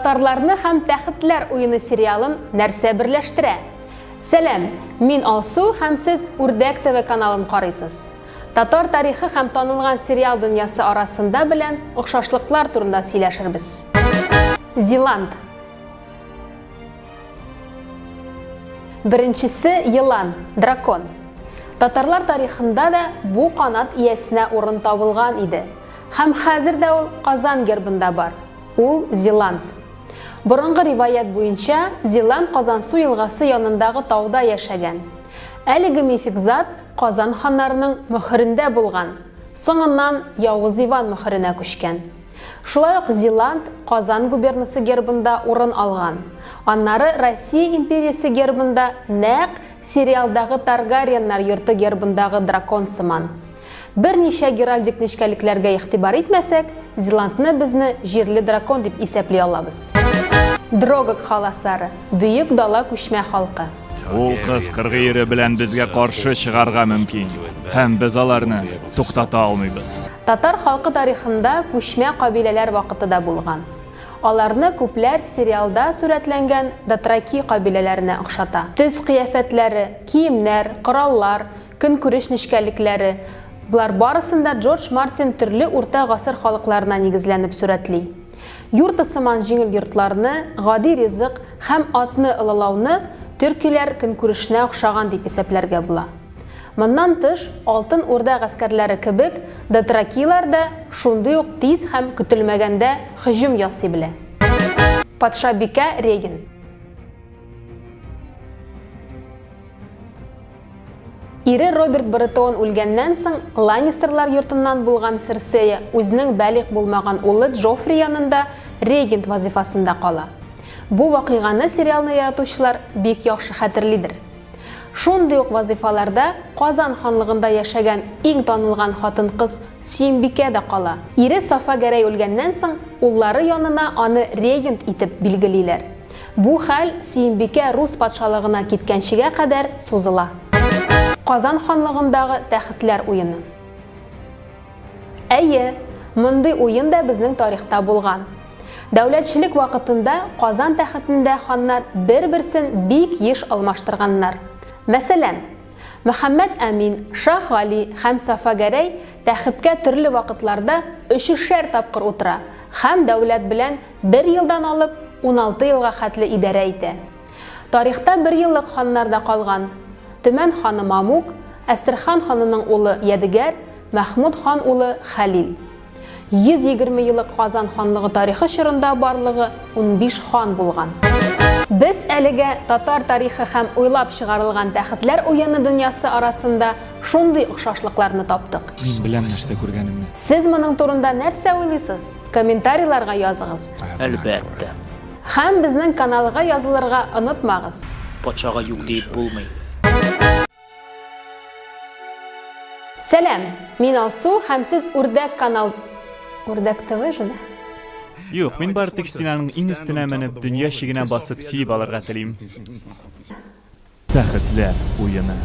Татарларны һәм тәхетләр уены сериалын нәрсә берләштерә? Сәлам, мин Алсу һәм сез Үрдәк ТВ каналын карыйсыз. Татар тарихы һәм танылган сериал дөньясы арасында белән охшашлыклар турында сөйләшербез. Зеланд. Беренчесе йылан, дракон. Татарлар тарихында да бу канат иясенә урын табылган иде. Һәм хәзер дә ул Казан гербында бар. Ул Зеланд. Борынгы риваят буенча, Зеланд Казансу елгасы янындагы тауда яшәгән. Әлеге мифик зат Казан ханнарының мөхерендә булган. Соңыннан Явыз Иван мөхеренә күчкән. Шулай ук Зеланд Казан губернасы гербында урын алган. Аннары Россия империясы гербында нәкъ сериалдагы Таргариеннар йорты гербындагы дракон сыман. Берничә геральдик нечкәлекләргә игътибар итмәсәк, Зеландны безне җирле дракон дип исәпли алабыз. Дрогок халасары, бөек дала күчмә халкы. Ул кыскыргы ире белән безгә каршы чыгарга мөмкин, һәм без аларны туктата алмыйбыз. Татар халкы тарихында күчмә кабиләләр вакыты да булган. Аларны күпләр сериалда сурәтләнгән Дотраки кабиләләренә охшата. Төс кыяфәтләре, киемнәр, кораллар, көнкүреш нечкәлекләре — булар барысында Джордж Мартин төрле урта гасыр халыкларына нигезләнеп сурәтли. Йорты сыман җиңел йортларны, гади ризык һәм атны ылылауны төркиләр көнкүрешенә охшаган дип исәпләргә була. Моннан тыш, Алтын Урда гаскәрләре кебек, Дотракилар да шундый ук тиз һәм көтелмәгәндә һөҗүм ясый белә. Патшабикә Реген. Ире Роберт Баратеон үлгәннән соң, Ланнистерлар йортыннан булган Серсея үзенең бәлиг булмаган улы Джоффри янында регент вазифасында кала. Бу вакыйганы сериалны яратучылар бик яхшы хәтерлидер. Шундый ук вазифаларда Казан ханлыгында яшәгән иң танылган хатын-кыз Сөембикә дә кала. Ире Сафа Гәрәй үлгәннән соң, уллары янына аны регент итеп билгелиләр. Бу хәл Сөембикә Рус патшалыгына киткәнчегә кадәр сузыла. Казан ханлыгындагы тәхетләр уены. Әйе, мондый уен да безнең тарихта булган. Дәүләтчелек вакытында Казан тәхетендә ханнар бер-берсен бик еш алмаштырганнар. Мәсәлән, Мөхәммәд Әмин, Шах Гали һәм Сафа Гәрәй тәхеткә төрле вакытларда 3-шәр тапкыр утыра һәм дәүләт белән 1 елдан алып 16 елга хәтле идарә итә. Тарихта 1 еллык ханнар да калган. Төмән ханы Мамук, Әстерхан ханының улы Ядигәр, Мәхмүд хан улы Хәлил. 120 еллык Казан ханлыгы тарихы чорында барлыгы 15 хан булган. Без әлегә татар тарихы һәм уйлап чыгарылган тәхетләр уены дөньясы арасында шундый охшашлыкларны таптык. Мин беләм нәрсә күргәнемне. Сез моның турында нәрсә уйлыйсыз? Комментарийларга языгыз. Әлбәттә. Һәм безнең каналга язылырга онытмагыз. Патшага юк дип булмый. Сәлам, мин Алсу һәм сез Үрдәк канал... Үрдәк ТВ жына? Юк, мин бар текстинаның иң өстенә менеп, дөнья шигенә басып сөйіп алырга телим. Тәхетләр уены.